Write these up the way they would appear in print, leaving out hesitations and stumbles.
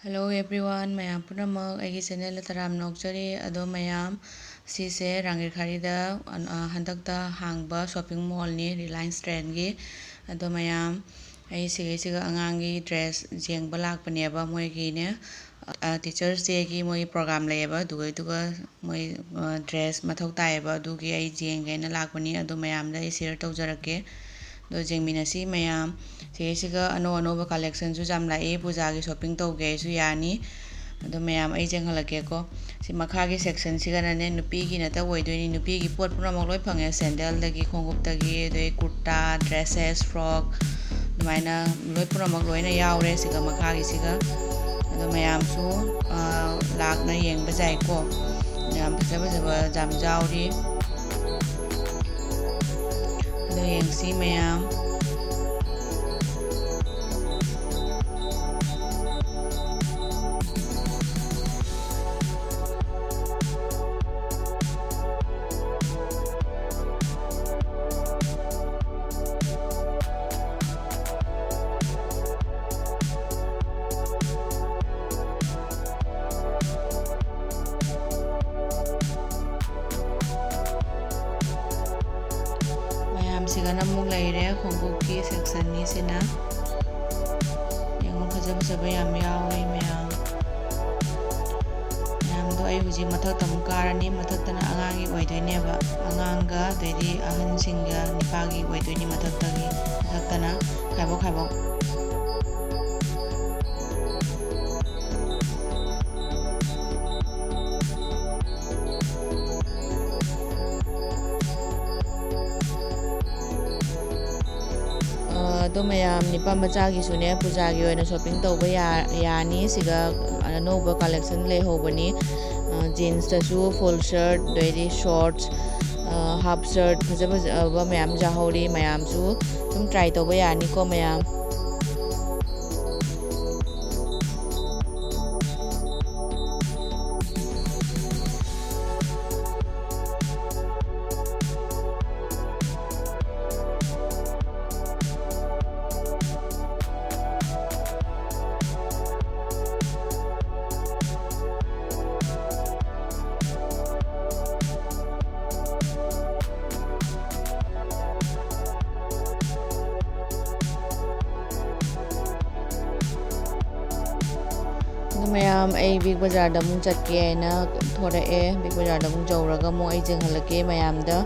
hello ꯑꯦꯚ꯭ꯔꯤꯋꯥꯟ ꯃꯌꯥꯝ ꯄꯨꯝꯅꯃꯛ ꯑꯩꯒꯤ ꯆꯦꯅꯦꯜꯗ ꯇꯔꯥꯝꯅ ꯑꯣꯛꯆꯔꯤ ꯑꯗꯣ ꯃꯌꯥꯝ ꯁꯤꯁꯦ ꯔꯥꯡꯒꯤꯔꯈꯥꯔꯤꯗ ꯍꯟꯗꯛꯇ ꯍꯥꯡꯕ ꯁꯣꯞꯄꯤꯡ ꯃꯣꯜꯅꯤ ꯔꯤꯂꯥꯏꯟꯁ ꯇ꯭ꯔꯦꯟꯒꯤ ꯑꯗꯣ ꯃꯌꯥꯝ ꯑꯩ ꯁꯤꯒ ꯑꯉꯥꯡꯒꯤ ꯗ꯭ꯔꯦꯁ ꯌꯦꯡꯕ ꯂꯥꯛꯄꯅꯦꯕ ꯃꯣꯏꯒꯤꯅꯦ ꯇꯤꯆꯔꯁ ꯗꯦꯒꯤ ꯃꯣꯏꯒꯤ ꯄ꯭ꯔꯣꯒ꯭ꯔꯥꯝ ꯂꯩꯌꯦꯕ ꯑꯗꯨꯒ ꯃꯣꯏ ꯗ꯭ꯔꯦꯁ ꯃꯊꯧ ꯇꯥꯏꯌꯦꯕ ꯑꯗꯨꯒꯤ ꯑꯩ ꯌꯦꯡꯒꯦꯅ ꯂꯥꯛꯄꯅꯤ ꯑꯗꯣ ꯃꯌꯥꯝꯗ ꯑꯩ ꯁꯤꯌꯔ ꯇꯧꯖꯔꯛꯀꯦ ꯑꯗꯣ ꯌꯦꯡꯃꯤꯟꯅꯁꯤ ꯃꯌꯥꯝ ꯁꯤꯒ ꯑꯅꯧ ꯑꯅꯧꯕ ꯀꯂꯦꯛꯁꯟꯁꯨ ꯌꯥꯝ ꯂꯥꯛꯏ ꯄꯨꯖꯥꯒꯤ ꯁꯣꯞꯄꯤꯡ ꯇꯧꯒꯦ ꯑꯩꯁꯨ ꯌꯥꯅꯤ ꯑꯗꯣ ꯃꯌꯥꯝ ꯑꯩ ꯌꯦꯡꯍꯜꯂꯛꯀꯦꯀꯣ ꯁꯤ ꯃꯈꯥꯒꯤ ꯁꯦꯛꯁꯟꯁꯤꯒꯅꯅꯦ ꯅꯨꯄꯤꯒꯤ ꯅꯠꯇ ꯑꯣꯏꯗꯣꯏꯅꯤ ꯅꯨꯄꯤꯒꯤ ꯄꯣꯠ ꯄꯨꯝꯅꯃꯛ ꯂꯣꯏ ꯐꯪꯉꯦ ꯁꯦꯟꯗꯜꯗꯒꯤ ꯈꯣꯡꯎꯞꯇꯒꯤ ꯑꯗꯩ ꯀꯨꯔꯇꯥ ꯗ꯭ꯔꯦꯁꯦꯁ ꯐ꯭ꯔꯣꯛ ꯑꯗꯨꯃꯥꯏꯅ ꯂꯣꯏ ꯄꯨꯝꯅꯃꯛ ꯂꯣꯏꯅ ꯌꯥꯎꯔꯦ ꯁꯤꯒ ꯃꯈꯥꯒꯤꯁꯤꯒ ꯑꯗꯣ ꯃꯌꯥꯝꯁꯨ ꯂꯥꯛꯅ ꯌꯦꯡꯕ ꯌꯥꯏꯀꯣ ꯌꯥꯝ ꯐꯖ ꯐꯖꯕ ꯌꯥꯝ ꯌꯥꯎꯔꯤ ꯑꯗꯣ ꯌꯦꯡꯁꯤ ꯃꯌꯥꯝ ꯃꯌꯥꯝꯁꯤꯒꯅ ꯑꯃꯨꯛ ꯂꯩꯔꯦ ꯈꯣꯡꯎꯞꯀꯤ ꯁꯦꯛꯁꯟꯅꯤ ꯁꯤꯅ ꯌꯦꯡꯉꯣ ꯐꯖ ꯐꯖꯕ ꯌꯥꯝ ꯌꯥꯎꯋꯤ ꯃꯌꯥꯝꯗꯣ ꯑꯩ ꯍꯧꯖꯤꯛ ꯃꯊꯛꯇ ꯑꯃꯨꯛ ꯀꯥꯔꯅꯤ ꯃꯊꯛꯇꯅ ꯑꯉꯥꯡꯒꯤ ꯑꯣꯏꯗꯣꯏꯅꯦꯕ ꯑꯉꯥꯡꯒ ꯑꯗꯩꯗꯤ ꯑꯍꯟꯁꯤꯡꯒ ꯅꯤꯄꯥꯒꯤ ꯑꯣꯏꯗꯣꯏꯅꯤ ꯃꯊꯛꯇꯅ ꯈꯥꯏꯕꯣꯛ ꯑꯗꯣ ꯃꯌꯥꯝ ꯅꯤꯄꯥ ꯃꯆꯥꯒꯤꯁꯨꯅꯦ ꯄꯨꯖꯥꯒꯤ ꯑꯣꯏꯅ ꯁꯣꯞꯄꯤꯡ ꯇꯧꯕ ꯌꯥꯅꯤ ꯁꯤꯒ ꯑꯅꯧꯕ ꯀꯂꯦꯛꯁꯟ ꯂꯩꯍꯧꯕꯅꯤ ꯖꯤꯟꯁꯇꯁꯨ ꯐꯨꯜ ꯁꯔꯠ ꯑꯗꯩꯗꯤ ꯁꯣꯔꯠꯁ ꯍꯥꯞ ꯁꯔꯠ ꯐꯖ ꯐꯖꯕ ꯃꯌꯥꯝ ꯌꯥꯎꯍꯧꯔꯤ ꯃꯌꯥꯝꯁꯨ ꯑꯗꯨꯝ ꯇ꯭ꯔꯥꯏ ꯇꯧꯕ ꯌꯥꯅꯤꯀꯣ ꯃꯌꯥꯝ ꯑꯗꯨ ꯃꯌꯥꯝ ꯑꯩ ꯕꯤꯛ ꯕꯖꯥꯔꯗ ꯑꯃꯨꯛ ꯆꯠꯀꯦ ꯍꯥꯏꯅ ꯊꯣꯔꯛꯑꯦ ꯕꯤꯛ ꯕꯖꯥꯔꯗ ꯑꯃꯨꯛ ꯌꯧꯔꯒ ꯑꯃꯨꯛ ꯑꯩ ꯌꯦꯡꯍꯜꯂꯛꯀꯦ ꯃꯌꯥꯝꯗ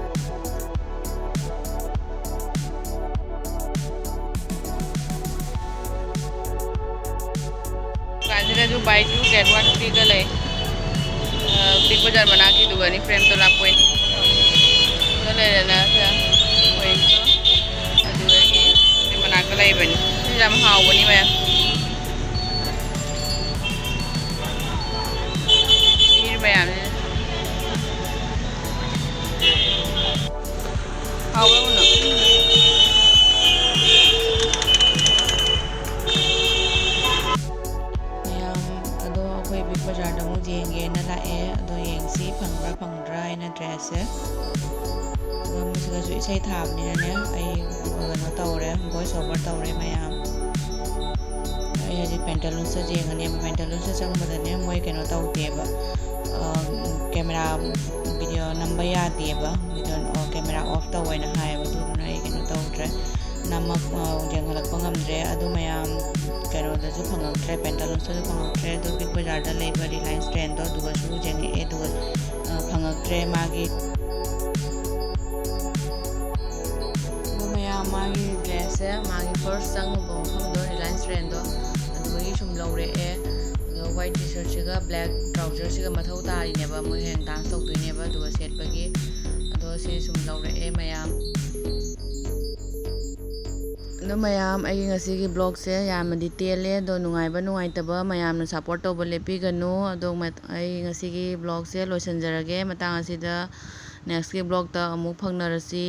दुकानसिदसु बाय 2 गेट 1 फ्रीगा लै बिग बाजार मनाकी दुगानी फ्रेम तो लाक पॉइंट तो लेना था पॉइंट तो अदुगी मनाका लैबनी याम हावनी मया हीर मयाम हावनो ꯑꯩꯈꯣꯏ ꯕꯤꯛ ꯕꯖꯥꯔꯗ ꯑꯃꯨꯛ ꯌꯦꯡꯒꯦꯅ ꯂꯥꯛꯑꯦ ꯑꯗꯣ ꯌꯦꯡꯁꯤ ꯐꯪꯕ꯭ꯔꯥ ꯐꯪꯗ꯭ꯔꯥ ꯍꯥꯏꯅ ꯗ꯭ꯔꯦꯁꯁꯦ ꯑꯗꯣ ꯃꯁꯤꯗꯁꯨ ꯏꯁꯩ ꯊꯥꯕꯅꯤꯅꯅꯦ ꯑꯩ ꯀꯩꯅꯣ ꯇꯧꯔꯦ ꯚꯣꯏꯁ ꯑꯣꯚꯔ ꯇꯧꯔꯦ ꯃꯌꯥꯝ ꯑꯩ ꯍꯧꯖꯤꯛ ꯄꯦꯟꯇꯥꯂꯨꯟꯁꯇ ꯌꯦꯡꯉꯅꯦꯕ ꯄꯦꯟꯇꯥꯂꯨꯟꯁꯇ ꯆꯪꯕꯗꯅꯦ ꯃꯣꯏ ꯀꯩꯅꯣ ꯇꯧꯗꯦꯕ ꯀꯦꯃꯦꯔꯥ ꯚꯤꯗꯤꯑꯣ ꯅꯝꯕ ꯌꯥꯗꯦꯕ ꯀꯦꯃꯦꯔꯥ ꯑꯣꯐ ꯇꯧꯋꯦꯅ ꯍꯥꯏꯌꯦꯕ ꯑꯗꯨꯗꯨꯅ ꯑꯩ ꯀꯩꯅꯣ ꯇꯧꯗ꯭ꯔꯦ ꯌꯦꯡꯍꯜꯂꯛꯄ ꯉꯝꯗ꯭ꯔꯦ ꯑꯗꯨ ꯃꯌꯥꯝ ꯀꯩꯅꯣꯗꯁꯨ ꯐꯪꯉꯛꯇ꯭ꯔꯦ ꯄꯦꯟꯇꯥꯂꯨꯟꯁꯇꯁꯨ ꯐꯪꯉꯛꯇ꯭ꯔꯦ ꯑꯗꯨ ꯕꯤꯛ ꯕꯖꯥꯔꯗ ꯂꯩꯕ ꯔꯤꯂꯥꯏꯟꯁ ꯇ꯭ꯔꯦꯟꯗꯣ ꯑꯗꯨꯒꯁꯨ ꯌꯦꯡꯉꯛꯑꯦ ꯑꯗꯨꯒ ꯐꯪꯉꯛꯇ꯭ꯔꯦ ꯃꯥꯒꯤ ꯑꯗꯨ ꯃꯌꯥꯝ ꯃꯥꯒꯤ ꯗ꯭ꯔꯦꯁꯁꯦ ꯃꯥꯒꯤ ꯐꯥꯔꯁ ꯆꯪꯉꯨꯕ ꯃꯐꯝꯗꯣ ꯔꯤꯂꯥꯏꯟꯁ ꯇ꯭ꯔꯦꯟꯗꯣ ꯑꯗꯨꯗꯒꯤ ꯁꯨꯝ ꯂꯧꯔꯛꯑꯦ ꯑꯗꯣ ꯋꯥꯏꯠ ꯇꯤ ꯁꯔꯠꯁꯤꯒ ꯕ꯭ꯂꯦꯛ ꯇ꯭ꯔꯥꯎꯖꯔꯁꯤꯒ ꯃꯊꯧ ꯇꯥꯔꯤꯅꯦꯕ ꯃꯣꯏ ꯍꯌꯦꯡ ꯗꯥꯟꯁ ꯇꯧꯗꯣꯏꯅꯦꯕ ꯑꯗꯨꯒ ꯁꯦꯠꯄꯒꯤ ꯑꯗꯣ ꯁꯤ ꯁꯨꯝ ꯂꯧꯔꯛꯑꯦ ꯃꯌꯥꯝ ꯑꯗꯣ ꯃꯌꯥꯝ ꯑꯩꯒꯤ ꯉꯁꯤꯒꯤ ꯕ꯭ꯂꯣꯛꯁꯦ ꯌꯥꯝꯅꯗꯤ ꯇꯦꯜꯂꯦ ꯑꯗꯣ ꯅꯨꯡꯉꯥꯏꯕ ꯅꯨꯡꯉꯥꯏꯇꯕ ꯃꯌꯥꯝꯅ ꯁꯞꯄꯣꯔꯠ ꯇꯧꯕ ꯂꯦꯞꯄꯤꯒꯅꯨ ꯑꯗꯣ ꯑꯩ ꯉꯁꯤꯒꯤ ꯕ꯭ꯂꯣꯛꯁꯦ ꯂꯣꯏꯁꯤꯟꯖꯔꯒꯦ ꯃꯇꯥꯡ ꯑꯁꯤꯗ ꯅꯦꯛꯁꯀꯤ ꯕ꯭ꯂꯣꯛꯇ ꯑꯃꯨꯛ ꯐꯪꯅꯔꯁꯤ